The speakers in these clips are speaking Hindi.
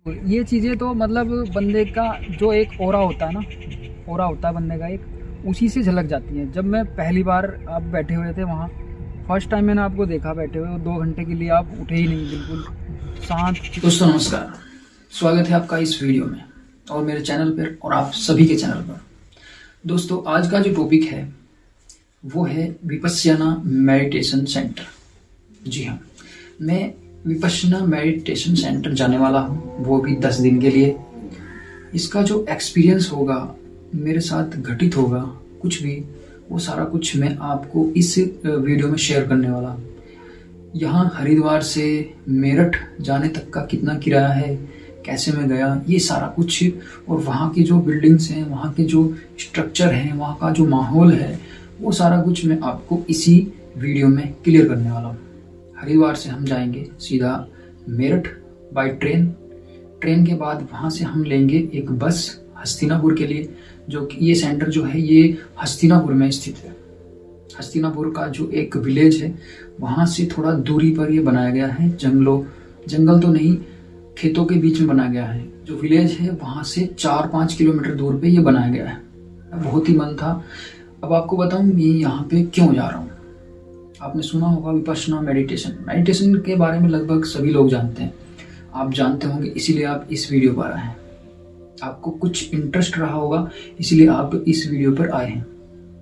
ये चीज़ें तो मतलब बंदे का जो एक ऑरा होता है ना, ऑरा होता है बंदे का एक, उसी से झलक जाती है। जब मैं पहली बार आप बैठे हुए थे वहाँ, फर्स्ट टाइम मैंने आपको देखा बैठे हुए, 2 घंटे के लिए आप उठे ही नहीं, बिल्कुल शांत। दोस्तों नमस्कार, स्वागत है आपका इस वीडियो में और मेरे चैनल पर और आप सभी के चैनल पर। दोस्तों आज का जो टॉपिक है वो है विपश्यना मेडिटेशन सेंटर। जी हाँ, मैं विपश्यना मेडिटेशन सेंटर जाने वाला हूँ, वो भी 10 दिन के लिए। इसका जो एक्सपीरियंस होगा, मेरे साथ घटित होगा कुछ भी, वो सारा कुछ मैं आपको इस वीडियो में शेयर करने वाला हूँ। यहाँ हरिद्वार से मेरठ जाने तक का कितना किराया है, कैसे मैं गया, ये सारा कुछ, और वहाँ की जो बिल्डिंग्स हैं, वहाँ के जो स्ट्रक्चर हैं, वहाँ का जो माहौल है, वो सारा कुछ मैं आपको इसी वीडियो में क्लियर करने वाला हूँ। हरिद्वार से हम जाएंगे सीधा मेरठ बाय ट्रेन। ट्रेन के बाद वहाँ से हम लेंगे एक बस हस्तिनापुर के लिए, जो कि ये सेंटर जो है ये हस्तिनापुर में स्थित है। हस्तिनापुर का जो एक विलेज है, वहाँ से थोड़ा दूरी पर ये बनाया गया है। जंगल तो नहीं, खेतों के बीच में बनाया गया है। जो विलेज है वहाँ से 4-5 किलोमीटर दूर पे ये बनाया गया है। बहुत ही मन था। अब आपको बताऊँ ये यहाँ पे क्यों जा रहा हूँ। आपने सुना होगा विपश्यना मेडिटेशन के बारे में लगभग सभी लोग जानते हैं, आप जानते होंगे, इसीलिए आप इस वीडियो पर आए हैं। आपको कुछ इंटरेस्ट रहा होगा, इसीलिए आप इस वीडियो पर आए हैं।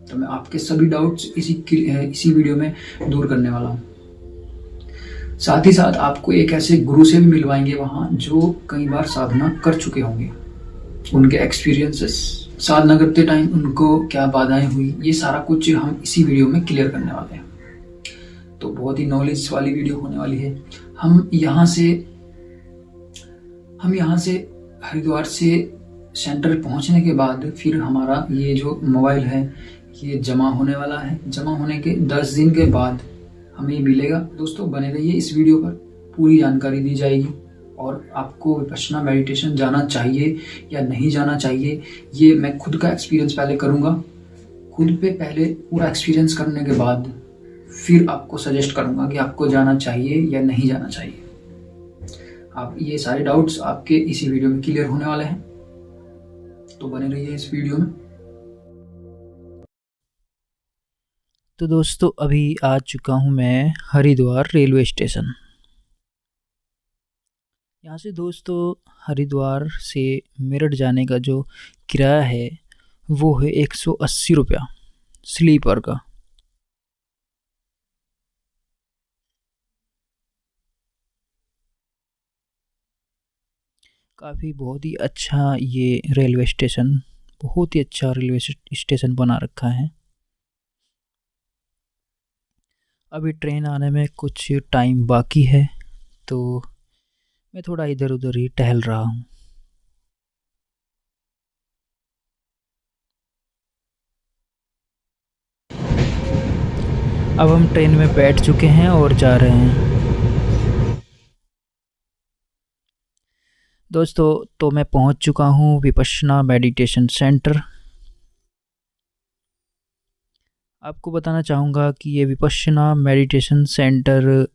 तो मैं आपके सभी डाउट्स इसी वीडियो में दूर करने वाला हूँ। साथ ही साथ आपको एक ऐसे गुरु से भी मिलवाएंगे वहाँ, जो कई बार साधना कर चुके होंगे, उनके एक्सपीरियंसेस, साधना करते टाइम उनको क्या बाधाएं हुई, ये सारा कुछ हम इसी वीडियो में क्लियर करने वाले हैं। तो बहुत ही नॉलेज वाली वीडियो होने वाली है। हम यहाँ से हरिद्वार से सेंटर पहुँचने के बाद फिर हमारा ये जो मोबाइल है ये जमा होने वाला है। जमा होने के 10 दिन के बाद हमें मिलेगा। दोस्तों बने रहिए इस वीडियो पर, पूरी जानकारी दी जाएगी। और आपको विपश्यना मेडिटेशन जाना चाहिए या नहीं जाना चाहिए, ये मैं खुद का एक्सपीरियंस पहले करूँगा। खुद पे पहले पूरा एक्सपीरियंस करने के बाद फिर आपको सजेस्ट करूँगा कि आपको जाना चाहिए या नहीं जाना चाहिए। आप ये सारे डाउट्स आपके इसी वीडियो में क्लियर होने वाले हैं, तो बने रहिए इस वीडियो में। तो दोस्तों अभी आ चुका हूँ मैं हरिद्वार रेलवे स्टेशन। यहाँ से दोस्तों हरिद्वार से मेरठ जाने का जो किराया है वो है 180 रुपया स्लीपर का। काफ़ी बहुत ही अच्छा ये रेलवे स्टेशन, बहुत ही अच्छा रेलवे स्टेशन बना रखा है। अभी ट्रेन आने में कुछ टाइम बाकी है, तो मैं थोड़ा इधर उधर ही टहल रहा हूँ। अब हम ट्रेन में बैठ चुके हैं और जा रहे हैं। दोस्तों तो मैं पहुंच चुका हूं विपश्यना मेडिटेशन सेंटर। आपको बताना चाहूँगा कि ये विपश्यना मेडिटेशन सेंटर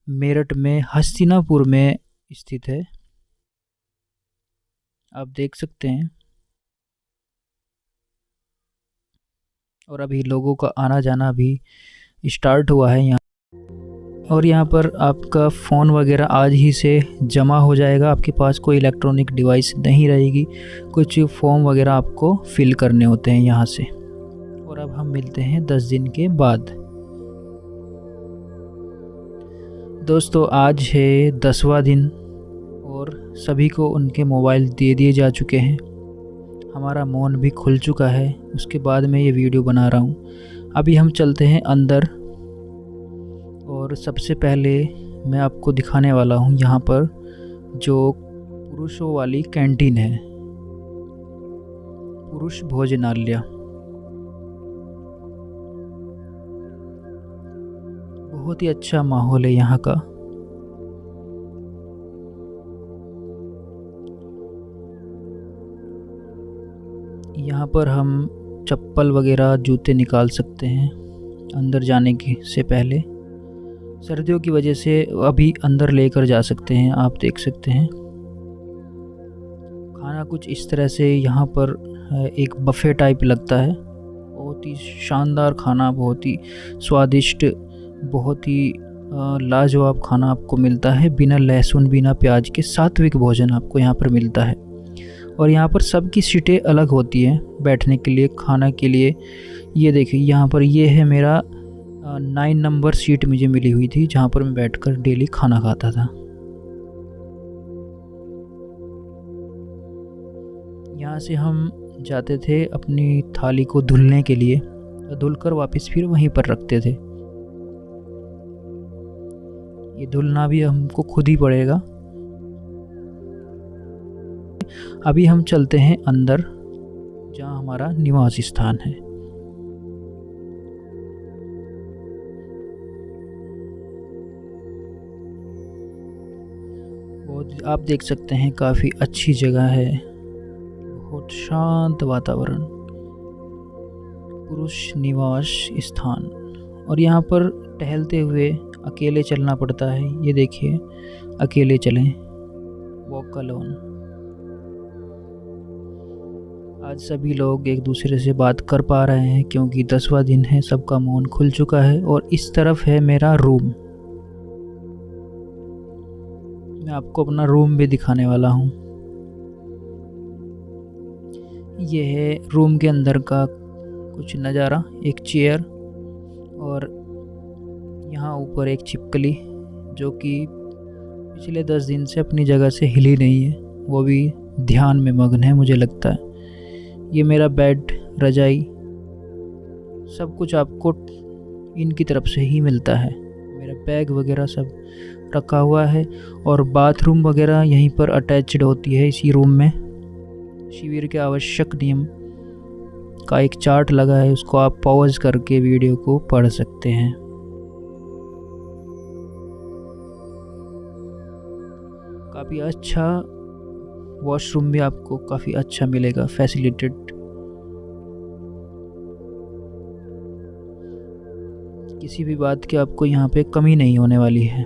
मेरठ में हस्तिनापुर में स्थित है, आप देख सकते हैं। और अभी लोगों का आना जाना भी स्टार्ट हुआ है यहाँ। और यहाँ पर आपका फ़ोन वगैरह आज ही से जमा हो जाएगा, आपके पास कोई इलेक्ट्रॉनिक डिवाइस नहीं रहेगी। कुछ फॉर्म वगैरह आपको फिल करने होते हैं यहाँ से। और अब हम मिलते हैं 10 दिन के बाद। दोस्तों आज है 10वां दिन और सभी को उनके मोबाइल दे दिए जा चुके हैं। हमारा मौन भी खुल चुका है, उसके बाद मैं ये वीडियो बना रहा हूँ। अभी हम चलते हैं अंदर और सबसे पहले मैं आपको दिखाने वाला हूँ यहाँ पर जो पुरुषों वाली कैंटीन है, पुरुष भोजनालय। बहुत ही अच्छा माहौल है यहाँ का। यहाँ पर हम चप्पल वगैरह जूते निकाल सकते हैं अंदर जाने से पहले। सर्दियों की वजह से अभी अंदर लेकर जा सकते हैं, आप देख सकते हैं। खाना कुछ इस तरह से यहाँ पर एक बफ़े टाइप लगता है। बहुत ही शानदार खाना, बहुत ही स्वादिष्ट, बहुत ही लाजवाब खाना आपको मिलता है, बिना लहसुन बिना प्याज के सात्विक भोजन आपको यहाँ पर मिलता है। और यहाँ पर सबकी सीटें अलग होती हैं बैठने के लिए, खाना के लिए। ये देखिए यहाँ पर ये है मेरा 9 नंबर सीट मुझे मिली हुई थी, जहाँ पर मैं बैठकर डेली खाना खाता था। यहाँ से हम जाते थे अपनी थाली को धुलने के लिए, धुलकर वापस फिर वहीं पर रखते थे। ये धुलना भी हमको खुद ही पड़ेगा। अभी हम चलते हैं अंदर, जहाँ हमारा निवास स्थान है। बहुत, आप देख सकते हैं काफ़ी अच्छी जगह है, बहुत शांत वातावरण, पुरुष निवास स्थान। और यहाँ पर टहलते हुए अकेले चलना पड़ता है। ये देखिए, अकेले चलें, वॉक अलोन। आज सभी लोग एक दूसरे से बात कर पा रहे हैं क्योंकि 10वां दिन है, सबका मौन खुल चुका है। और इस तरफ है मेरा रूम। मैं आपको अपना रूम भी दिखाने वाला हूँ। ये है रूम के अंदर का कुछ नज़ारा। एक चेयर और यहाँ ऊपर एक छिपकली जो कि पिछले 10 दिन से अपनी जगह से हिली नहीं है, वो भी ध्यान में मग्न है मुझे लगता है। ये मेरा बेड, रजाई, सब कुछ आपको इनकी तरफ से ही मिलता है। मेरा बैग वगैरह सब रखा हुआ है। और बाथरूम वगैरह यहीं पर अटैच्ड होती है इसी रूम में। शिविर के आवश्यक नियम का एक चार्ट लगा है, उसको आप पॉज करके वीडियो को पढ़ सकते हैं। काफ़ी अच्छा वॉशरूम भी आपको काफ़ी अच्छा मिलेगा, फैसिलिटेड। किसी भी बात की आपको यहाँ पे कमी नहीं होने वाली है।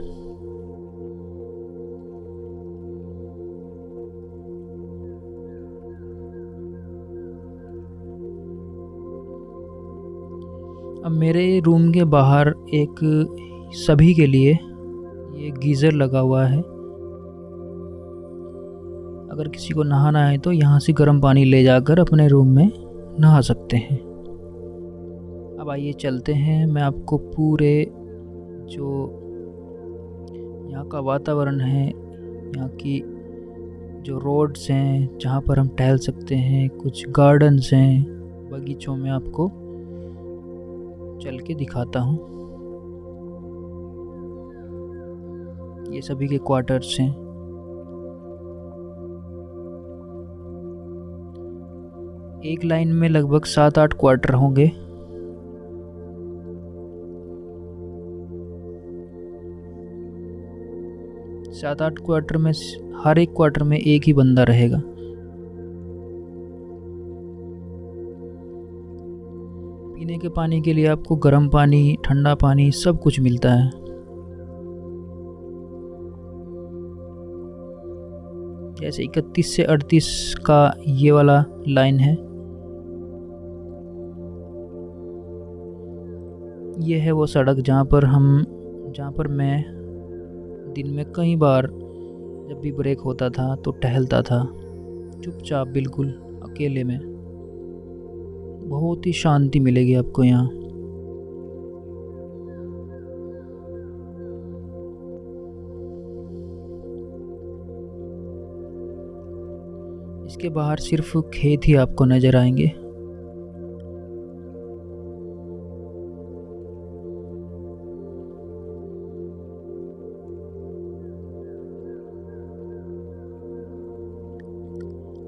अब मेरे रूम के बाहर एक सभी के लिए ये गीज़र लगा हुआ है। अगर किसी को नहाना है तो यहाँ से गर्म पानी ले जाकर अपने रूम में नहा सकते हैं। अब आइए चलते हैं, मैं आपको पूरे जो यहाँ का वातावरण है, यहाँ की जो रोड्स हैं जहाँ पर हम टहल सकते हैं, कुछ गार्डन्स हैं, बगीचों में आपको चल के दिखाता हूँ। ये सभी के क्वार्टर्स हैं। एक लाइन में लगभग 7-8 क्वार्टर होंगे। सात आठ क्वार्टर में हर एक क्वार्टर में एक ही बंदा रहेगा। पीने के पानी के लिए आपको गर्म पानी, ठंडा पानी सब कुछ मिलता है। जैसे 31 से 38 का ये वाला लाइन है, ये है वो सड़क जहाँ पर मैं दिन में कई बार जब भी ब्रेक होता था तो टहलता था, चुपचाप बिल्कुल अकेले में। बहुत ही शांति मिलेगी आपको यहाँ। इसके बाहर सिर्फ खेत ही आपको नजर आएंगे।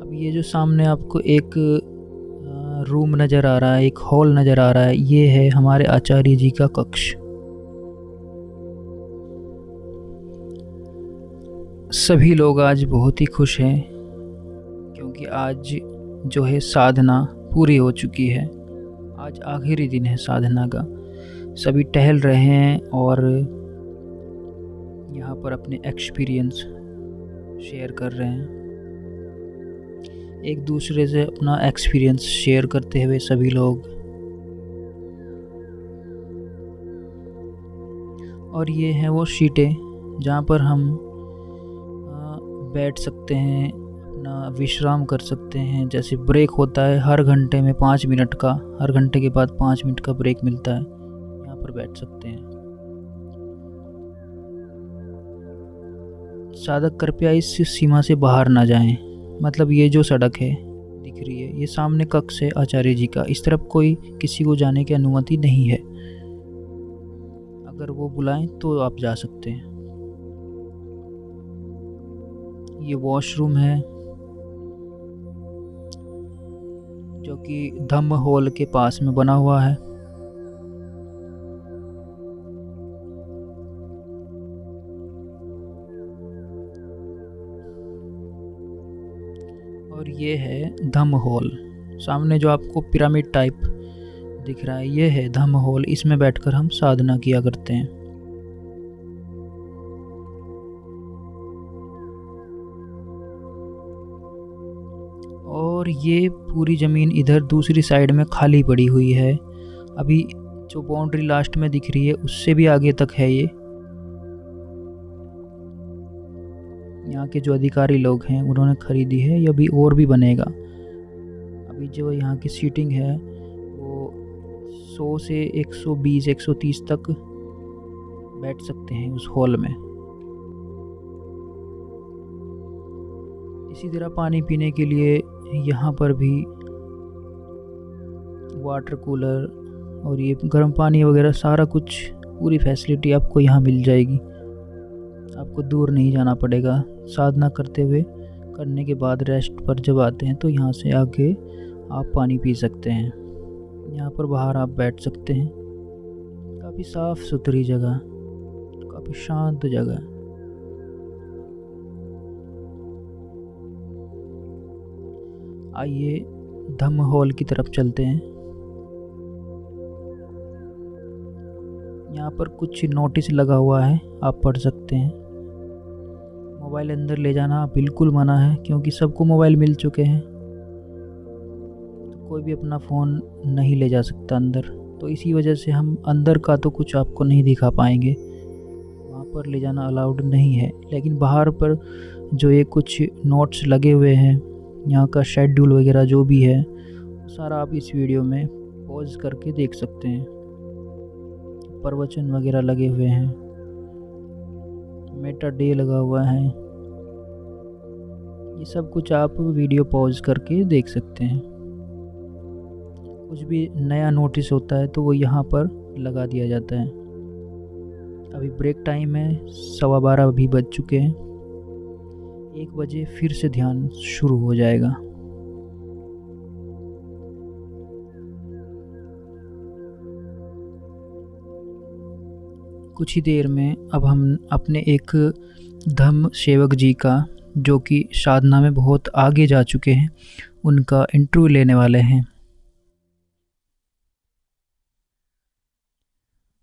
अब ये जो सामने आपको एक रूम नज़र आ रहा है, एक हॉल नज़र आ रहा है, ये है हमारे आचार्य जी का कक्ष। सभी लोग आज बहुत ही खुश हैं क्योंकि आज जो है साधना पूरी हो चुकी है। आज आखिरी दिन है साधना का। सभी टहल रहे हैं और यहाँ पर अपने एक्सपीरियंस शेयर कर रहे हैं। एक दूसरे से अपना एक्सपीरियंस शेयर करते हुए सभी लोग। और ये हैं वो सीटें जहाँ पर हम बैठ सकते हैं, अपना विश्राम कर सकते हैं। जैसे ब्रेक होता है हर घंटे में 5 मिनट का, हर घंटे के बाद 5 मिनट का ब्रेक मिलता है, यहाँ पर बैठ सकते हैं। साधक कृपया इस सीमा से बाहर ना जाएं। मतलब ये जो सड़क है दिख रही है, ये सामने कक्ष है आचार्य जी का, इस तरफ कोई किसी को जाने की अनुमति नहीं है। अगर वो बुलाएं तो आप जा सकते हैं। ये वॉशरूम है जो कि धम्म हॉल के पास में बना हुआ है। और ये है धम्म हॉल। सामने जो आपको पिरामिड टाइप दिख रहा है, ये है धम्म हॉल। इसमें बैठकर हम साधना किया करते हैं। और ये पूरी ज़मीन इधर दूसरी साइड में खाली पड़ी हुई है। अभी जो बाउंड्री लास्ट में दिख रही है उससे भी आगे तक है ये। यहाँ के जो अधिकारी लोग हैं उन्होंने खरीदी है, या अभी और भी बनेगा। अभी जो यहाँ की सीटिंग है वो 100 से 120 130 तक बैठ सकते हैं उस हॉल में। इसी तरह पानी पीने के लिए यहाँ पर भी वाटर कूलर और ये गर्म पानी वगैरह सारा कुछ, पूरी फैसिलिटी आपको यहाँ मिल जाएगी। आपको दूर नहीं जाना पड़ेगा। साधना करने के बाद रेस्ट पर जब आते हैं तो यहाँ से आके आप पानी पी सकते हैं। यहाँ पर बाहर आप बैठ सकते हैं। काफ़ी साफ़ सुथरी जगह, काफ़ी शांत जगह। आइए धम्म हॉल की तरफ चलते हैं। यहाँ पर कुछ नोटिस लगा हुआ है, आप पढ़ सकते हैं। मोबाइल अंदर ले जाना बिल्कुल मना है, क्योंकि सबको मोबाइल मिल चुके हैं, तो कोई भी अपना फ़ोन नहीं ले जा सकता अंदर। तो इसी वजह से हम अंदर का तो कुछ आपको नहीं दिखा पाएंगे, वहाँ पर ले जाना अलाउड नहीं है। लेकिन बाहर पर जो ये कुछ नोट्स लगे हुए हैं, यहाँ का शेड्यूल वगैरह जो भी है सारा आप इस वीडियो में पॉज करके देख सकते हैं। प्रवचन वगैरह लगे हुए हैं, मेटा डे लगा हुआ है, ये सब कुछ आप वीडियो पॉज करके देख सकते हैं। कुछ भी नया नोटिस होता है तो वो यहाँ पर लगा दिया जाता है। अभी ब्रेक टाइम है, 12:15 अभी बज चुके हैं। 1 बजे फिर से ध्यान शुरू हो जाएगा। कुछ ही देर में अब हम अपने एक धम्म सेवक जी का, जो कि साधना में बहुत आगे जा चुके हैं, उनका इंटरव्यू लेने वाले हैं।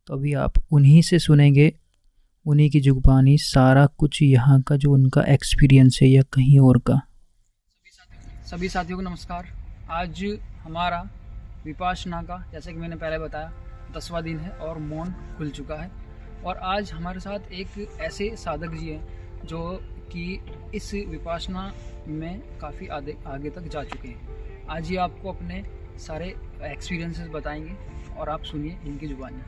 तो अभी आप उन्हीं से सुनेंगे, उन्हीं की जुबानी सारा कुछ, यहाँ का जो उनका एक्सपीरियंस है या कहीं और का। सभी साथियों को नमस्कार। आज हमारा विपासना का, जैसे कि मैंने पहले बताया, 10वां दिन है और मौन खुल चुका है। और आज हमारे साथ एक ऐसे साधक जी हैं जो कि इस विपासना में काफ़ी आगे तक जा चुके हैं। आज ये आपको अपने सारे एक्सपीरियंसेस बताएंगे और आप सुनिए इनकी जुबानी।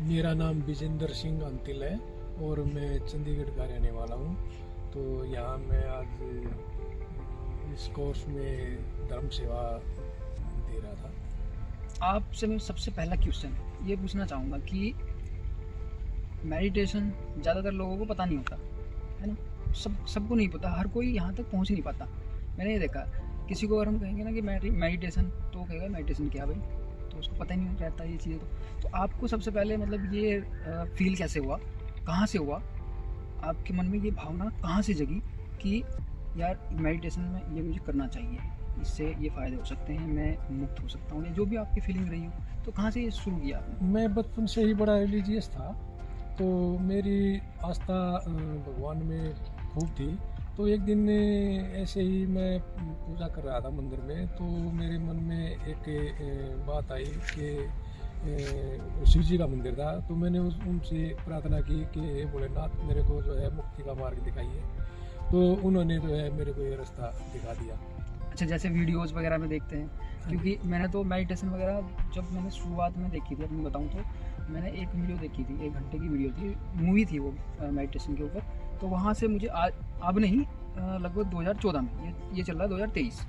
मेरा नाम विजेंद्र सिंह अंतिल है और मैं चंडीगढ़ का रहने वाला हूँ। तो यहाँ मैं आज इस कोर्स में धर्म सेवा दे रहा था। आपसे मैं सबसे पहला क्वेश्चन ये पूछना चाहूँगा कि मेडिटेशन ज़्यादातर लोगों को पता नहीं होता है ना, सबको नहीं पता, हर कोई यहाँ तक पहुँच नहीं पाता। मैंने ये देखा, किसी को अगर हम कहेंगे ना कि मेडिटेशन, तो कहेगा मेडिटेशन क्या भाई, तो उसको पता ही नहीं रहता ये चीज़ें। तो आपको सबसे पहले मतलब ये फील कैसे हुआ, कहाँ से हुआ, आपके मन में ये भावना कहाँ से जगी कि यार मेडिटेशन में ये मुझे करना चाहिए, इससे ये फ़ायदे हो सकते हैं, मैं मुक्त हो सकता हूँ, जो भी आपकी फीलिंग रही हो, तो कहाँ से ये शुरू किया? मैं बचपन से ही बड़ा रिलीजियस था, तो मेरी आस्था भगवान में खूब थी। तो एक दिन ऐसे ही मैं पूजा कर रहा था मंदिर में, तो मेरे मन में एक बात आई कि शिव जी का मंदिर था। तो मैंने उनसे प्रार्थना की कि भोलेनाथ मेरे को जो है मुक्ति का मार्ग दिखाइए। तो उन्होंने जो है मेरे को ये रास्ता दिखा दिया। अच्छा, जैसे वीडियोस वगैरह में देखते हैं, क्योंकि मैंने तो मेडिटेशन वगैरह जब मैंने शुरुआत में देखी थी, अपनी बताऊं तो मैंने एक वीडियो देखी थी, 1 घंटे की वीडियो थी, मूवी थी वो मेडिटेशन के ऊपर। तो वहाँ से मुझे अब नहीं, लगभग 2014 में, ये चल रहा है 2023,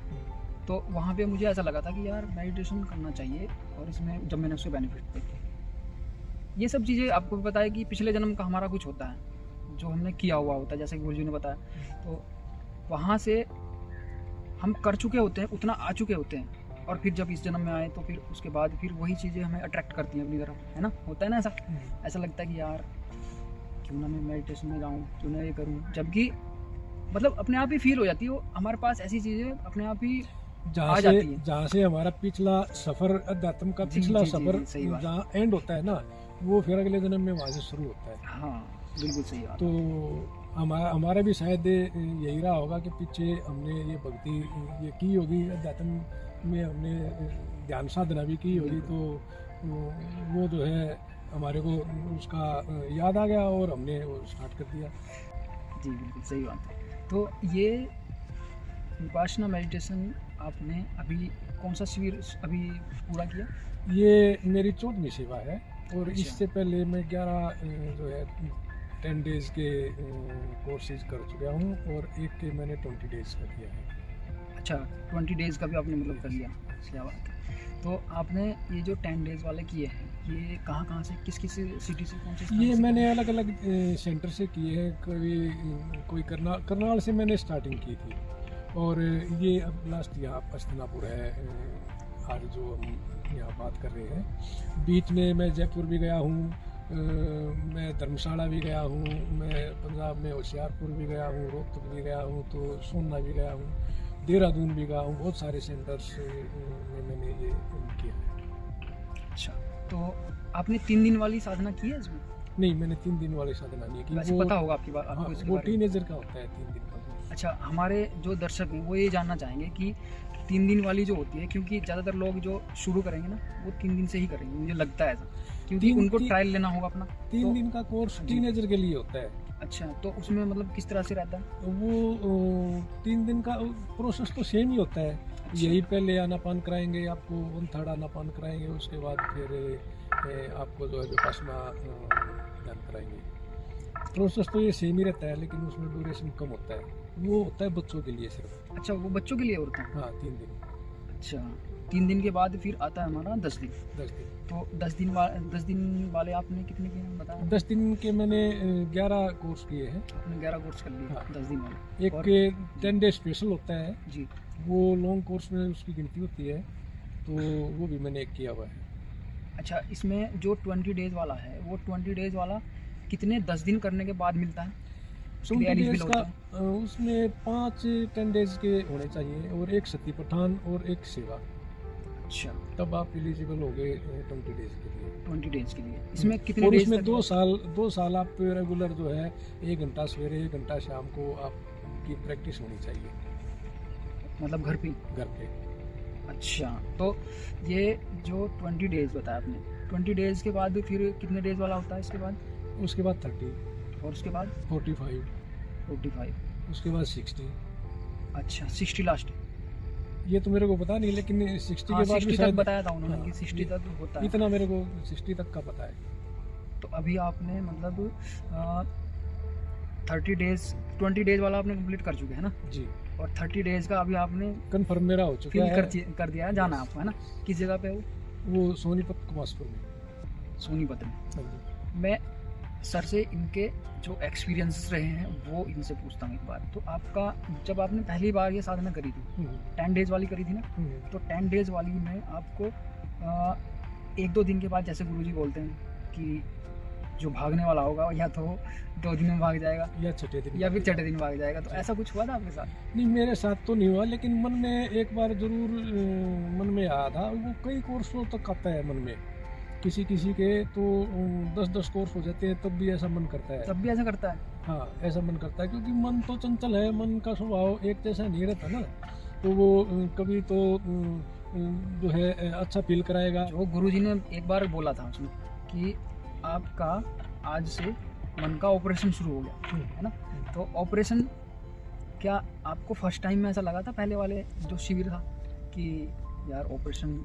तो वहाँ पे मुझे ऐसा लगा था कि यार मेडिटेशन करना चाहिए। और इसमें जब मैंने उसके बेनिफिट देखे, ये सब चीज़ें आपको भी पता है कि पिछले जन्म का हमारा कुछ होता है जो हमने किया हुआ होता है, जैसे कि गुरुजी ने बताया। तो वहाँ से हम कर चुके होते हैं, उतना आ चुके होते हैं, और फिर जब इस जन्म में आए तो फिर उसके बाद फिर वही चीज़ें हमें अट्रैक्ट करती हैं अपनी तरफ, है ना। होता है ना ऐसा लगता है कि यार क्यों ना मैं मेडिटेशन में जाऊँ, क्यों ना ये करूँ, जबकि मतलब अपने आप ही फील हो जाती है वो, हमारे पास ऐसी चीज़ें अपने आप ही आ जाती हैं। जहाँ से हमारा पिछला सफ़र, अध्यात्म का पिछला सफ़र जहाँ एंड होता है ना, वो फिर अगले जन्म में वहाँ से शुरू होता है। हाँ बिल्कुल सही बात। तो हमारा भी शायद यही रहा होगा कि पीछे हमने ये भक्ति ये की होगी, अध्यात्म में हमने ध्यान साधना भी की होगी, तो वो जो है हमारे को उसका याद आ गया और हमने वो स्टार्ट कर दिया। जी बिल्कुल सही बात है। तो ये विपासना मेडिटेशन आपने अभी कौन सा शिविर अभी पूरा किया? ये मेरी 14वीं सेवा है, और अच्छा। इससे पहले मैं 11 जो है 10 डेज़ के कोर्सेज कर चुका हूँ, और एक के मैंने 20 डेज़ का किया है। अच्छा, 20 डेज़ का भी आपने मतलब कर लिया, क्या बात है। तो आपने ये जो 10 डेज़ वाले किए हैं, ये कहाँ से, किस सिटी से, कौन से? ये मैंने अलग अलग सेंटर से किए हैं। कोई करनाल से मैंने स्टार्टिंग की थी, और ये अब लास्ट यहाँ अस्थनापुर है आज जो हम यहाँ बात कर रहे हैं। बीच में मैं जयपुर भी गया हूँ, मैं धर्मशाला भी गया हूँ, मैं पंजाब में होशियारपुर भी गया हूँ, रोहतक भी गया हूँ, तो सोनना भी गया हूँ, देहरादून भी गया हूँ। बहुत सारे सेंटर्स में मैंने ये किया है। अच्छा, तो आपने 3 दिन वाली साधना की है इसमें? नहीं, मैंने 3 दिन वाली साधना नहीं की। वैसे पता होगा आपकी बात, आपको इसके वो बारे में। टीनेजर का होता है 3 दिन का। अच्छा, हमारे जो दर्शक हैं वो ये जानना चाहेंगे कि 3 दिन वाली जो होती है, क्योंकि ज़्यादातर लोग जो शुरू करेंगे ना वो 3 दिन से ही करेंगे, मुझे लगता है ऐसा, क्योंकि उनको ट्रायल लेना होगा अपना। 3 दिन का कोर्स टीनेजर के लिए होता है। अच्छा, तो उसमें मतलब किस तरह से रहता है? वो 3 दिन का प्रोसेस तो सेम ही होता है। अच्छा। यही पहले आनापान कराएंगे आपको, 1/3 आनापान कराएंगे, उसके बाद फिर आपको जो है विपासना ध्यान कराएंगे। प्रोसेस तो ये सेम ही रहता है, लेकिन उसमें ड्यूरेशन कम होता है। वो होता है बच्चों के लिए सिर्फ। अच्छा, वो बच्चों के लिए होता है? हाँ, 3 दिन। अच्छा, 3 दिन के बाद फिर आता है हमारा 10 दिन। 10 दिन। तो 10 दिन वाले आपने कितने किए हैं बताया? 10 दिन के मैंने 11 कोर्स किए हैं। आपने 11 कोर्स कर लिए। हाँ। 10 दिन वाले। एक के 10 डे स्पेशल होता है जी। वो लॉन्ग कोर्स में उसकी गिनती होती है, तो वो भी मैंने एक किया हुआ है। अच्छा, इसमें जो 20 डेज वाला है, वो 20 डेज वाला कितने 10 दिन करने के बाद मिलता है? 20 डेज का उसमें 5 10 डेज के होने चाहिए, और एक सती पठान और एक सेवा। अच्छा, तब आप एलिजिबल हो गए 20 डेज के लिए। 20 डेज के लिए। इसमें कितने और डेज इसमें तक? 2 साल आप रेगुलर जो है 1 घंटा सवेरे 1 घंटा शाम को आपकी प्रैक्टिस होनी चाहिए, मतलब घर पे? अच्छा, तो ये जो 20 डेज बताया आपने, 20 डेज के बाद फिर कितने डेज वाला होता है इसके बाद? उसके बाद 30, और उसके बाद 45, उसके बाद 60। अच्छा, 60 लास्ट? ये तो मेरे को पता नहीं, लेकिन 60 के बाद 60 भी तक शायद बताया था उन्होंने कि हाँ, 60 तक होता है। इतना मेरे को 60 तक का पता है। तो अभी आपने मतलब 30 डेज 20 डेज वाला आपने कंप्लीट कर चुके हैं ना? जी। और 30 डेज का अभी आपने कन्फर्म मेरा हो चुका है। कर दिया है, जाना आपको, है ना? किस जगह पे? वो सोनीपत कुमासपुर में। सोनीपत में। मैं सर से इनके जो एक्सपीरियंसेस रहे हैं वो इनसे पूछता हूँ एक बार। तो आपका जब आपने पहली बार ये साधना करी थी, 10 डेज वाली करी थी ना, तो 10 डेज वाली में आपको 1-2 दिन के बाद, जैसे गुरुजी बोलते हैं कि जो भागने वाला होगा या तो 2 दिन में भाग जाएगा या छठे दिन या फिर छठे दिन भाग जाएगा, तो ऐसा कुछ हुआ था आपके साथ? नहीं, मेरे साथ तो नहीं हुआ, लेकिन मन में एक बार जरूर मन में आया था। वो कई कोर्सों तक आता है मन में, किसी के तो 10-10 कोर्स हो जाते हैं, तब भी ऐसा मन करता है। तब भी ऐसा करता है? हाँ, ऐसा मन करता है, क्योंकि मन तो चंचल है, मन का स्वभाव एक जैसा नहीं रहता ना। तो वो कभी तो जो है अच्छा फील कराएगा। जो गुरुजी ने एक बार बोला था उसमें कि आपका आज से मन का ऑपरेशन शुरू हो गया, है ना। तो ऑपरेशन क्या आपको फर्स्ट टाइम में ऐसा लगा था, पहले वाले जो शिविर था, कि यार ऑपरेशन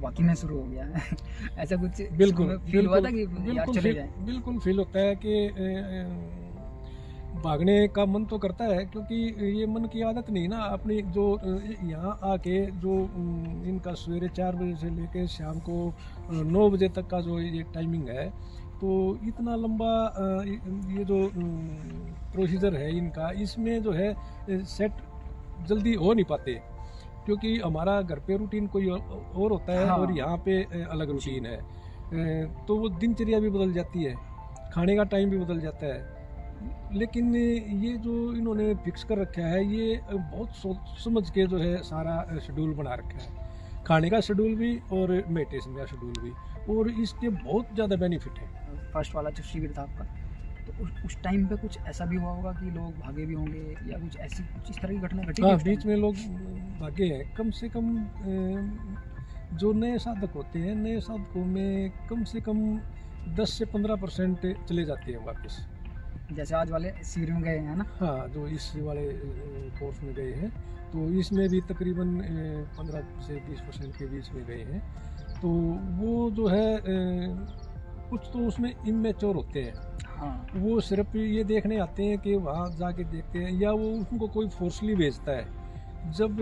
वाकई में शुरू हो गया है? ऐसा कुछ बिल्कुल फील हुआ था कि यार चले जाए? बिल्कुल फील होता है कि भागने का मन तो करता है, क्योंकि ये मन की आदत नहीं ना अपनी। जो यहाँ आके जो इनका सवेरे 4 बजे से लेके शाम को 9 बजे तक का जो ये टाइमिंग है, तो इतना लंबा ये जो प्रोसीजर है इनका, इसमें जो है सेट जल्दी हो नहीं पाते, क्योंकि हमारा घर पे रूटीन कोई और होता है। हाँ। और यहाँ पे अलग रूटीन है, तो वो दिनचर्या भी बदल जाती है, खाने का टाइम भी बदल जाता है। लेकिन ये जो इन्होंने फिक्स कर रखा है, ये बहुत सोच समझ के जो है सारा शेड्यूल बना रखा है, खाने का शेड्यूल भी और मेडिटेशन का शेड्यूल भी, और इसके बहुत ज़्यादा बेनिफिट है। फर्स्ट वाला जो शिविर था आपका, तो उस टाइम पे कुछ ऐसा भी हुआ होगा कि लोग भागे भी होंगे, या कुछ ऐसी कुछ इस तरह की घटना घटी? हाँ, बीच में लोग भागे हैं। कम से कम जो नए साधक होते हैं, नए साधकों में कम से कम 10 से 15% चले जाते हैं वापस। जैसे आज वाले शिविर में गए हैं ना? हाँ, जो इस वाले कोर्स में गए हैं, तो इसमें भी तकरीबन 15 से 20% के बीच में गए हैं। तो वो जो है कुछ तो उसमें इमेच्योर होते हैं। हाँ। वो सिर्फ ये देखने आते हैं कि वहाँ जाके देखते हैं, या वो उनको कोई फोर्सली भेजता है। जब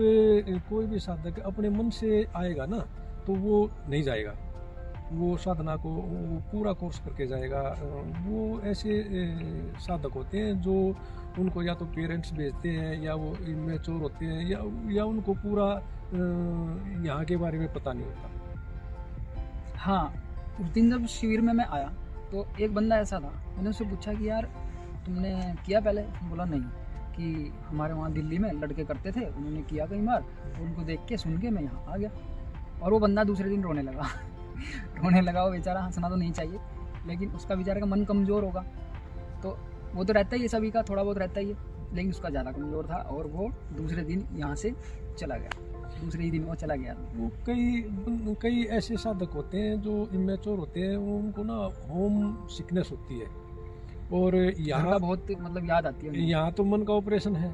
कोई भी साधक अपने मन से आएगा ना, तो वो नहीं जाएगा, वो साधना को वो पूरा कोर्स करके जाएगा। वो ऐसे साधक होते हैं जो उनको या तो पेरेंट्स भेजते हैं, या वो इमेच्योर होते हैं, या उनको पूरा यहाँ के बारे में पता नहीं होता। हाँ, उस दिन जब शिविर में मैं आया, तो एक बंदा ऐसा था, मैंने उससे पूछा कि यार तुमने किया पहले? बोला नहीं, कि हमारे वहाँ दिल्ली में लड़के करते थे, उन्होंने किया कई बार, उनको देख के सुन के मैं यहाँ आ गया। और वो बंदा दूसरे दिन रोने लगा। रोने लगा। वो बेचारा, हंसना तो नहीं चाहिए, लेकिन उसका बेचारे का मन कमज़ोर होगा, तो वो तो रहता ही है, सभी का थोड़ा बहुत रहता ही है, लेकिन उसका ज़्यादा कमज़ोर था, और वो दूसरे दिन यहाँ से चला गया। दूसरे ही दिन वो चला गया। वो कई ऐसे साधक होते हैं जो इमेच्योर होते हैं, वो उनको ना होम सिकनेस होती है, और यहाँ बहुत मतलब याद आती है। यहाँ तो मन का ऑपरेशन है,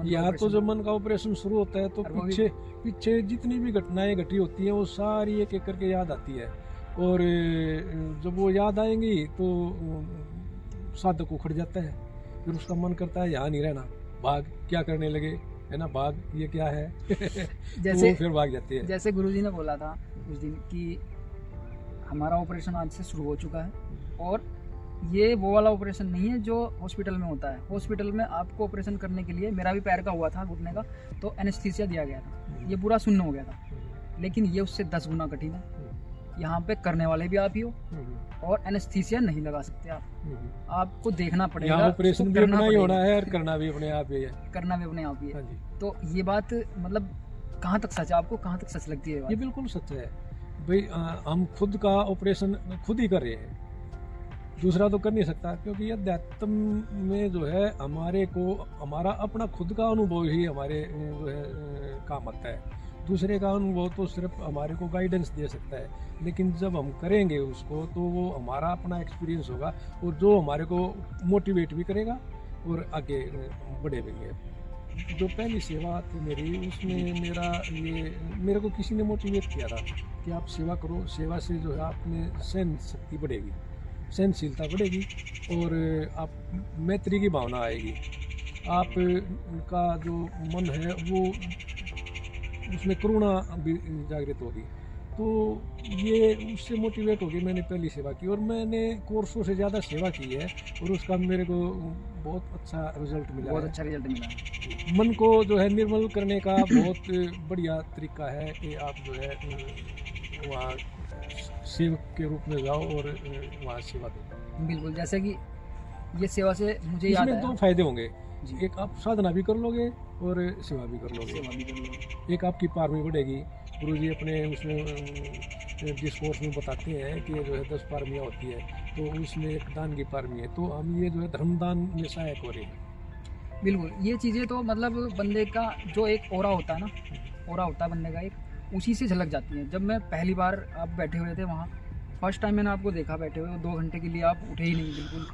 यहाँ तो जब मन का ऑपरेशन शुरू होता है, तो पीछे जितनी भी घटनाएं घटी होती हैं, वो सारी एक एक करके याद आती है। और जब वो याद आएंगी तो साधक उखड़ जाता है, फिर उसका मन करता है यहाँ नहीं रहना, भाग, क्या करने लगे, है ना, भाग, ये क्या है। जैसे फिर भाग जाती है। जैसे गुरुजी ने बोला था उस दिन कि हमारा ऑपरेशन आज से शुरू हो चुका है, और ये वो वाला ऑपरेशन नहीं है जो हॉस्पिटल में होता है। हॉस्पिटल में आपको ऑपरेशन करने के लिए, मेरा भी पैर का हुआ था, घुटने का, तो एनेस्थीसिया दिया गया था, ये पूरा शून्य हो गया था, लेकिन ये उससे 10 गुना कठिन है। यहाँ पे करने वाले भी आप ही हो, और एनेस्थीसिया नहीं लगा सकते आप, आपको देखना पड़ेगा। ऑपरेशन भी अपना ही होना है, और करना भी अपने आप ही है। करना भी अपने आप ही है। तो ये बात मतलब कहाँ तक सच है, आपको कहाँ तक सच लगती है? ये बिल्कुल सच है भाई। हम खुद का ऑपरेशन खुद ही कर रहे हैं, दूसरा तो कर नहीं सकता, क्योंकि अध्यात्म में जो है हमारा अपना खुद का अनुभव ही हमारे जो है काम आता है। दूसरे का अनुभव तो सिर्फ हमारे को गाइडेंस दे सकता है, लेकिन जब हम करेंगे उसको, तो वो हमारा अपना एक्सपीरियंस होगा, और जो हमारे को मोटिवेट भी करेगा और आगे बढ़ेंगे। जो पहली सेवा थी मेरी, उसमें मेरे को किसी ने मोटिवेट किया था कि आप सेवा करो, सेवा से जो है आप में सहन शक्ति बढ़ेगी, सहनशीलता बढ़ेगी, और आप मैत्री की भावना आएगी, आप का जो मन है वो उसमें करुणा भी जागृत होगी। तो ये उससे मोटिवेट होगी, मैंने पहली सेवा की, और मैंने कोर्सों से ज़्यादा सेवा की है, और उसका मेरे को बहुत अच्छा रिजल्ट मिला। बहुत अच्छा रिजल्ट मिला। मन को जो है निर्मल करने का बहुत बढ़िया तरीका है कि आप जो है वहाँ सेवक के रूप में जाओ और वहाँ सेवा दो। बिल्कुल, जैसे कि ये सेवा से मुझे याद है, 2 फायदे होंगे, एक आप साधना भी कर लोगे और सेवा भी कर लोगे। एक आपकी पारमी बढ़ेगी। गुरुजी अपने उसमें डिस्कोर्स में बताते हैं कि जो है 10 पारमियाँ होती है, तो उसमें एक दान की पार भी है, तो हम ये जो है धर्मदान में सहायक हो रहे हैं। बिल्कुल, ये चीज़ें तो मतलब बंदे का जो एक ऑरा होता है ना, ऑरा होता है बंदे का एक, उसी से झलक जाती है। जब मैं पहली बार आप बैठे हुए थे वहाँ, फर्स्ट टाइम मैंने आपको देखा बैठे हुए, 2 घंटे के लिए आप उठे ही नहीं, बिल्कुल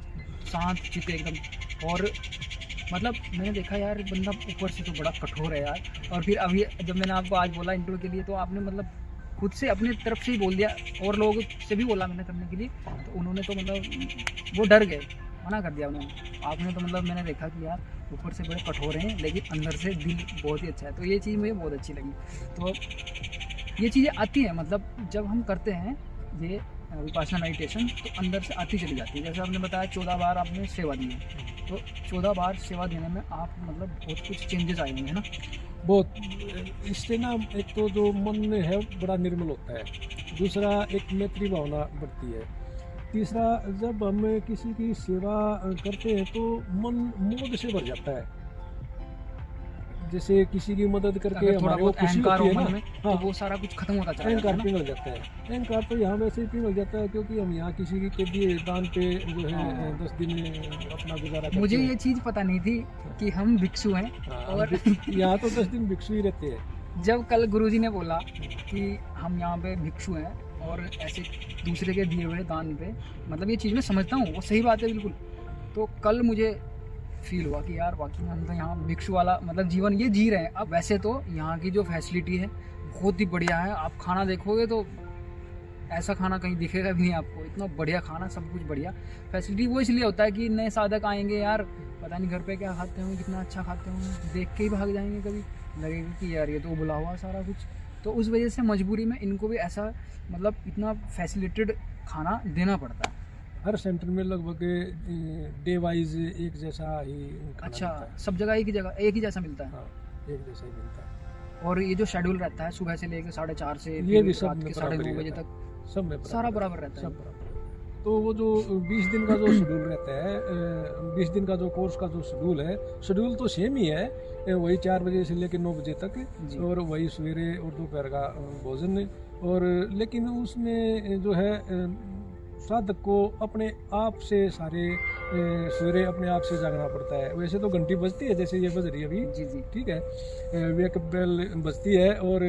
शांत चित्त एकदम। और मतलब मैंने देखा यार बंदा ऊपर से तो बड़ा कठोर है यार। और फिर अभी जब मैंने आपको आज बोला इंटरव्यू के लिए, तो आपने मतलब खुद से अपनी तरफ से ही बोल दिया, और लोगों से भी बोला मैंने करने के लिए, तो उन्होंने तो मतलब वो डर गए, मना कर दिया उन्होंने। आपने तो मतलब मैंने देखा कि यार ऊपर से बड़े कठोर हैं लेकिन अंदर से दिल बहुत ही अच्छा है, तो ये चीज़ मुझे बहुत अच्छी लगी। तो ये चीज़ें आती हैं, मतलब जब हम करते हैं ये विपासना मेडिटेशन, तो अंदर से आती चली जाती है। जैसे आपने बताया 14 बार आपने सेवा दी है, तो 14 बार सेवा देने में आप मतलब बहुत कुछ चेंजेस आए होंगे, है ना? बहुत, इससे ना एक तो जो मन है बड़ा निर्मल होता है, दूसरा एक मैत्री भावना बढ़ती है, तीसरा जब हम किसी की सेवा करते हैं तो मन मोद से भर जाता है। जैसे किसी की मदद करके हमारे को खुशी होती है ना, हाँ, तो वो सारा कुछ खत्म होता चला जाता है, अहंकार पिघल जाता है। अहंकार तो यहाँ वैसे ही पिघल जाता है, क्योंकि हम यहाँ किसी के दिए दान पे जो है 10 दिन अपना गुजारा करते हैं। मुझे ये चीज़ पता नहीं थी कि हम भिक्षु हैं। और यहाँ तो 10 दिन भिक्षु ही रहते हैं। जब कल गुरुजी ने बोला कि हम यहाँ पे भिक्षु हैं और ऐसे दूसरे के दिए हुए दान पे, मतलब ये चीज़ मैं समझता हूँ, वो सही बात है बिल्कुल। तो कल मुझे फील हुआ कि यार वाकई में हम तो यहाँ भिक्षु वाला मतलब जीवन ये जी रहे हैं। अब वैसे तो यहाँ की जो फैसिलिटी है बहुत ही बढ़िया है। आप खाना देखोगे तो ऐसा खाना कहीं दिखेगा भी नहीं आपको, इतना बढ़िया खाना, सब कुछ बढ़िया। फैसिलिटी वो इसलिए होता है कि नए साधक आएंगे यार, पता नहीं घर पे क्या खाते होंगे, कितना अच्छा खाते होंगे, देख के ही भाग जाएंगे, कभी लगेगा कि यार ये तो उबला हुआ सारा कुछ। तो उस वजह से मजबूरी में इनको भी ऐसा मतलब इतना फैसिलिटेड खाना देना पड़ता है। हर सेंटर में लगभग डे वाइज एक जैसा ही खाना अच्छा, मिलता है। सब जगह एक ही जैसा मिलता है? हाँ, एक जैसा ही मिलता है। और ये जो शेड्यूल रहता है सुबह से लेकर 4:30 से ये भी सब रात के 9:30 बजे तक सब में सारा बराबर रहता है? सब बराबर। तो वो जो 20 दिन का जो शेड्यूल रहता है, 20 दिन का जो कोर्स का जो शेड्यूल है, शेड्यूल तो सेम ही है, वही 4 बजे से लेकर 9 बजे तक, और वही सवेरे और दोपहर का भोजन। और लेकिन उसमें जो है साधक को अपने आप से सारे सवेरे अपने आप से जागना पड़ता है। वैसे तो घंटी बजती है, जैसे ये बज रही है अभी, जी जी, ठीक है, वेक बेल बजती है और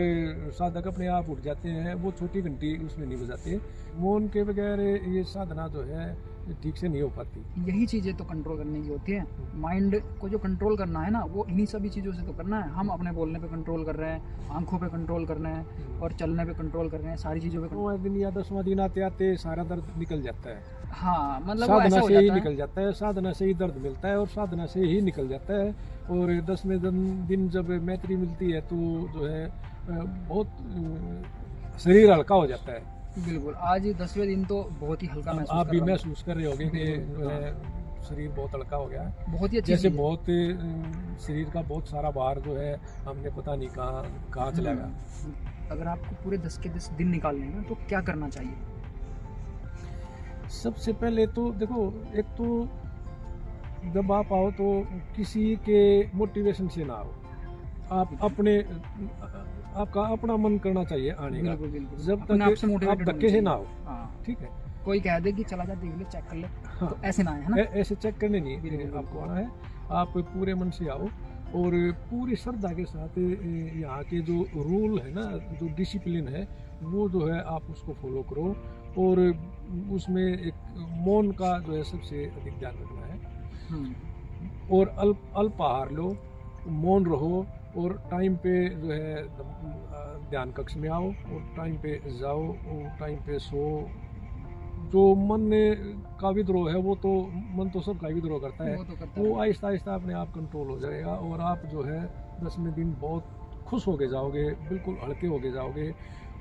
साधक अपने आप उठ जाते हैं, वो छोटी घंटी उसमें नहीं बजाते। मौन के बगैर ये साधना जो है ठीक से नहीं हो पाती। यही चीज़ें तो कंट्रोल करने की होती है। माइंड को जो कंट्रोल करना है ना, वो इन्हीं सभी चीज़ों से तो करना है। हम अपने बोलने पे कंट्रोल कर रहे हैं, आंखों पे कंट्रोल कर रहे हैं, और चलने पे कंट्रोल कर रहे हैं, सारी चीज़ों पे। 9वां दिन या 10वां दिन आते आते सारा दर्द निकल जाता है। हाँ, मतलब वो ऐसा साधना हो से ही जाता है। निकल जाता है, साधना से ही दर्द मिलता है और साधना से ही निकल जाता है। और 10वें दिन जब मैत्री मिलती है तो जो है बहुत शरीर हल्का हो जाता है। बिल्कुल, आज 10वें दिन तो बहुत ही हल्का महसूस आप कर भी रहा हूँ। महसूस कर रहे होंगे कि जो है शरीर बहुत हल्का हो गया है। बहुत ही अच्छी जैसे चीज़ है। बहुत शरीर का बहुत सारा भार जो है हमने पता नहीं कहाँ चला गया। अगर आपको पूरे 10 के 10 दिन निकालने हैं तो क्या करना चाहिए? सबसे पहले तो देखो, एक तो जब आप आओ तो किसी के मोटिवेशन से ना आओ, आप अपने आपका अपना मन करना चाहिए आने का। बिल्कुल बिल्कुल, जब अपने आप से तक आप मोटिवेटेड धक्के से ना आओ, हाँ, ठीक है। कोई कह दे कि चला जा देख ले, चेक कर ले, हाँ, तो ऐसे ना आए, है ना? ऐसे चेक करने नहीं बिल्कुल, आपको आना है। आप पूरे मन से आओ और पूरी श्रद्धा के साथ यहाँ के जो रूल है ना, जो डिसिप्लिन है, वो जो है आप उसको फॉलो करो। और उसमें एक मौन का जो है सबसे अधिक ध्यान रखना है। और अल्प आहार लो, मौन रहो, और टाइम पे जो है ध्यान कक्ष में आओ, और टाइम पे जाओ, और टाइम पे सो। जो मन का विद्रोह है, वो तो मन तो सबका विद्रोह करता है, वो आहिस्ता आहिस्ता अपने आप कंट्रोल हो जाएगा। और आप जो है 10वें दिन बहुत खुश होके जाओगे, बिल्कुल हल्के होके जाओगे।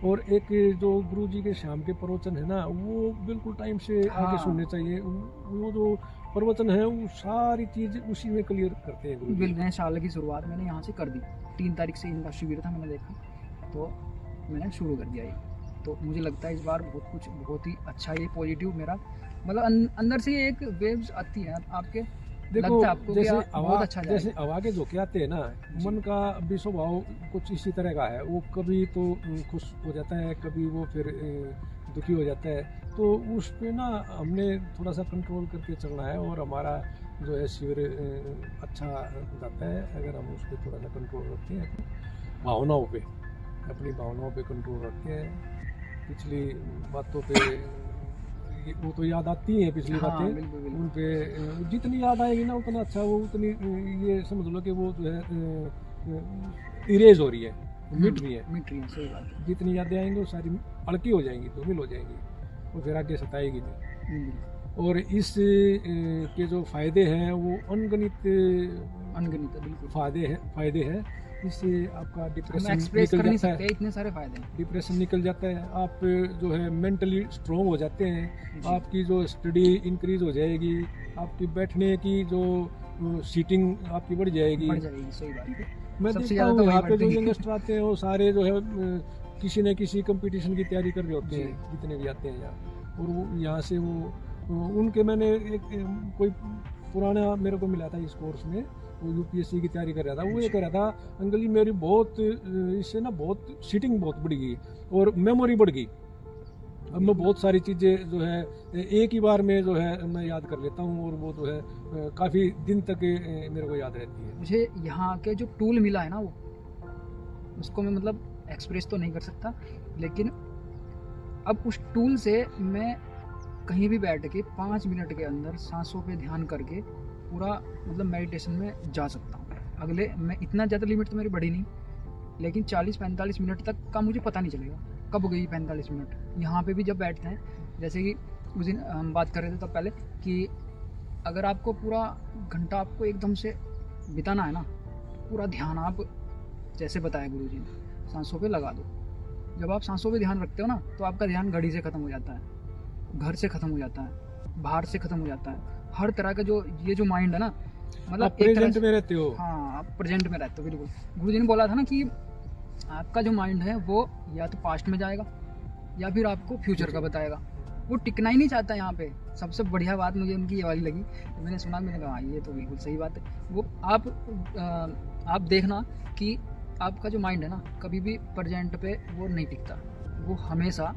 और एक जो गुरु जी के शाम के प्रवचन है ना, वो बिल्कुल टाइम से आगे सुनने चाहिए। वो जो प्रवचन है वो सारी चीज़ उसी में क्लियर करते हैं गुरु जी। बिल्कुल, साल की शुरुआत मैंने यहाँ से कर दी। 3 तारीख से इनका शिविर था, मैंने देखा तो मैंने शुरू कर दिया ये। तो मुझे लगता है इस बार बहुत ही अच्छा, ये पॉजिटिव मेरा मतलब अंदर से एक वेव्स आती है आपके। देखो, आपको जैसे बहुत अच्छा जैसे हवा के झोंके आते हैं ना, मन का भी स्वभाव कुछ इसी तरह का है। वो कभी तो खुश हो जाता है, कभी वो फिर दुखी हो जाता है, तो उस पे ना हमने थोड़ा सा कंट्रोल करके चलना है और हमारा जो है शिविर अच्छा जाता है अगर हम उस पर थोड़ा सा कंट्रोल रखते हैं। भावनाओं पे, अपनी भावनाओं पे कंट्रोल रखते हैं। पिछली बातों पे वो तो याद आती हैं, पिछली हाँ, बातें बिल्कुल, बिल्कुल। उन पे जितनी याद आएगी ना उतना अच्छा, वो उतनी ये समझ लो कि वो जो है इरेज हो रही है, मिट रही है। मिट रही है, सही बात है। जितनी यादें आएंगी वो सारी अड़की हो जाएंगी, धूमिल हो जाएंगी, वो फिर आगे सताएगी नहीं। और इस के जो फायदे हैं वो अनगिनत बिल्कुल फायदे हैं। इससे आपका डिप्रेशन एक्सप्रेस निकल कर नहीं जाता सकते, है, इतने सारे फायदे हैं। डिप्रेशन निकल जाता है, आप जो है मेंटली स्ट्रॉन्ग हो जाते हैं, आपकी जो स्टडी इंक्रीज हो जाएगी, आपकी बैठने की जो सीटिंग आपकी बढ़ जाएगी। सही बात है। मैं सबसे देखता ज्यादा हूँ तो यहाँ वही पे जो बढ़ती है। यंगस्टर आते हैं वो सारे जो है किसी न किसी कंपटीशन की तैयारी कर रहे होते जी। हैं, जितने भी आते हैं यहाँ। और वो यहाँ से वो उनके मैंने एक कोई पुराना मेरे को मिला था इस कोर्स में, वो यूपीएससी की तैयारी कर रहा था। वो ये कह रहा था, अंकल जी मेरी बहुत इससे ना बहुत सीटिंग बहुत बढ़ गई और मेमोरी बढ़ गई। अब मैं बहुत सारी चीज़ें जो है एक ही बार में जो है मैं याद कर लेता हूँ और वो जो है काफ़ी दिन तक मेरे को याद रहती है। मुझे यहाँ के जो टूल मिला है ना, वो उसको मैं मतलब एक्सप्रेस तो नहीं कर सकता, लेकिन अब उस टूल से मैं कहीं भी बैठ के 5 मिनट के अंदर सांसों पे ध्यान करके पूरा मतलब मेडिटेशन में जा सकता हूँ। मैं इतना ज़्यादा लिमिट तो मेरी बढ़ी नहीं, लेकिन 40-45 मिनट तक का मुझे पता नहीं चलेगा कब गई 45 मिनट। यहाँ पे भी जब बैठते हैं, जैसे कि उस दिन हम बात कर रहे थे तब पहले कि अगर आपको पूरा घंटा आपको एकदम से बिताना है ना, पूरा ध्यान आप जैसे बताया गुरुजी ने सांसों पे लगा दो। जब आप सांसों पे ध्यान रखते हो ना, तो आपका ध्यान घड़ी से ख़त्म हो जाता है, घर से ख़त्म हो जाता है, बाहर से ख़त्म हो जाता है। हर तरह का जो माइंड है ना, मतलब प्रेजेंट में रहते हो। हाँ, आप प्रेजेंट में रहते हो, बिल्कुल। गुरुजी ने बोला था ना कि आपका जो माइंड है वो या तो पास्ट में जाएगा या फिर आपको फ्यूचर का बताएगा। वो टिकना ही नहीं चाहता यहाँ पे। सबसे बढ़िया बात मुझे उनकी ये वाली लगी, तो मैंने सुना, मैंने कहा ये तो बिल्कुल सही बात है। वो आप देखना कि आपका जो माइंड है ना, कभी भी प्रेजेंट पे वो नहीं टिकता। वो हमेशा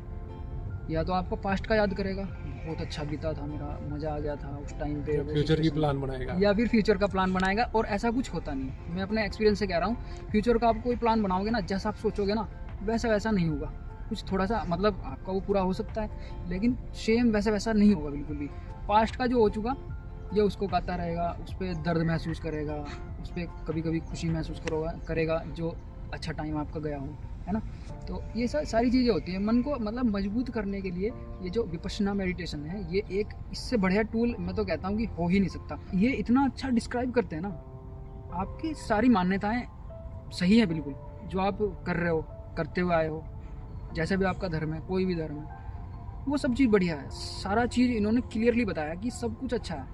या तो आपको पास्ट का याद करेगा, बहुत अच्छा बीता था मेरा, मज़ा आ गया था उस टाइम पे, फ्यूचर की प्लान बनाएगा, या फिर फ्यूचर का प्लान बनाएगा। और ऐसा कुछ होता नहीं। मैं अपने एक्सपीरियंस से कह रहा हूँ, फ्यूचर का आप कोई प्लान बनाओगे ना, जैसा आप सोचोगे ना वैसा नहीं होगा। कुछ थोड़ा सा मतलब आपका वो पूरा हो सकता है, लेकिन सेम वैसा नहीं होगा बिल्कुल भी। पास्ट का जो हो चुका ये उसको गाता रहेगा, उस पर दर्द महसूस करेगा, उस पर कभी कभी खुशी महसूस करेगा जो अच्छा टाइम आपका गया हो, है ना। तो ये सारी चीज़ें होती हैं। मन को मतलब मजबूत करने के लिए ये जो विपश्यना मेडिटेशन है, ये एक इससे बढ़िया टूल मैं तो कहता हूँ कि हो ही नहीं सकता। ये इतना अच्छा डिस्क्राइब करते हैं ना, आपकी सारी मान्यताएं सही है बिल्कुल, जो आप कर रहे हो, करते हुए आए हो, जैसे भी आपका धर्म है, कोई भी धर्म है, वो सब चीज़ बढ़िया है। सारा चीज़ इन्होंने क्लियरली बताया कि सब कुछ अच्छा है,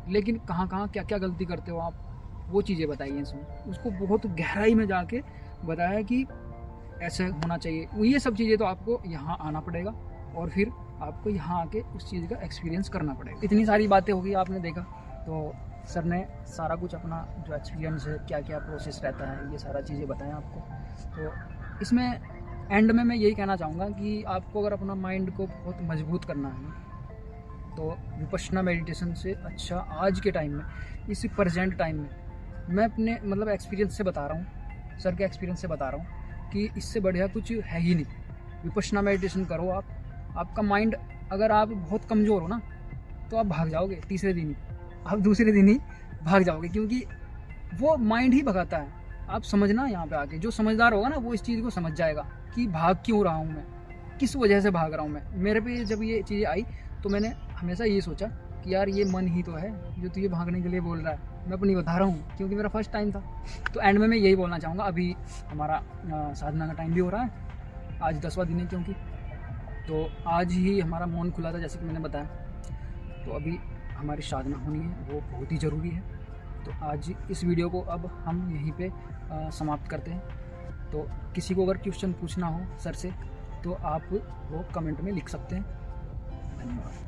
लेकिन कहाँ क्या गलती करते हो आप, वो चीज़ें बताई हैं इसमें। उसको बहुत गहराई में जाके बताया कि ऐसे होना चाहिए। ये सब चीज़ें तो आपको यहाँ आना पड़ेगा और फिर आपको यहाँ आके उस चीज़ का एक्सपीरियंस करना पड़ेगा। इतनी सारी बातें होगी, आपने देखा। तो सर ने सारा कुछ अपना जो एक्सपीरियंस है, क्या क्या प्रोसेस रहता है, ये सारा चीज़ें बताएं आपको। तो इसमें एंड में मैं यही कहना चाहूँगा कि आपको अगर अपना माइंड को बहुत मजबूत करना है ना, तो विपश्यना मेडिटेशन से अच्छा आज के टाइम में, इस प्रेजेंट टाइम में, मैं अपने मतलब एक्सपीरियंस से बता रहा हूँ, सर के एक्सपीरियंस से बता रहा हूँ कि इससे बढ़िया कुछ है ही नहीं। विपश्यना मेडिटेशन करो आप। आपका माइंड, अगर आप बहुत कमज़ोर हो ना, तो आप भाग जाओगे तीसरे दिन ही, आप दूसरे दिन ही भाग जाओगे, क्योंकि वो माइंड ही भगाता है। आप समझना, यहाँ पे आके जो समझदार होगा ना, वो इस चीज़ को समझ जाएगा कि भाग क्यों रहा हूँ मैं, किस वजह से भाग रहा हूँ मैं। मेरे पे जब ये चीज़ें आई तो मैंने हमेशा ये सोचा कि यार ये मन ही तो है जो तुझे भागने के लिए बोल रहा है। मैं अपनी बता रहा हूँ क्योंकि मेरा फर्स्ट टाइम था। तो एंड में मैं यही बोलना चाहूँगा, अभी हमारा साधना का टाइम भी हो रहा है, आज 10वां दिन है, क्योंकि तो आज ही हमारा मौन खुला था जैसे कि मैंने बताया। तो अभी हमारी साधना होनी है, वो बहुत ही ज़रूरी है। तो आज इस वीडियो को अब हम यहीं पे समाप्त करते हैं। तो किसी को अगर क्वेश्चन पूछना हो सर से, तो आप वो कमेंट में लिख सकते हैं। धन्यवाद।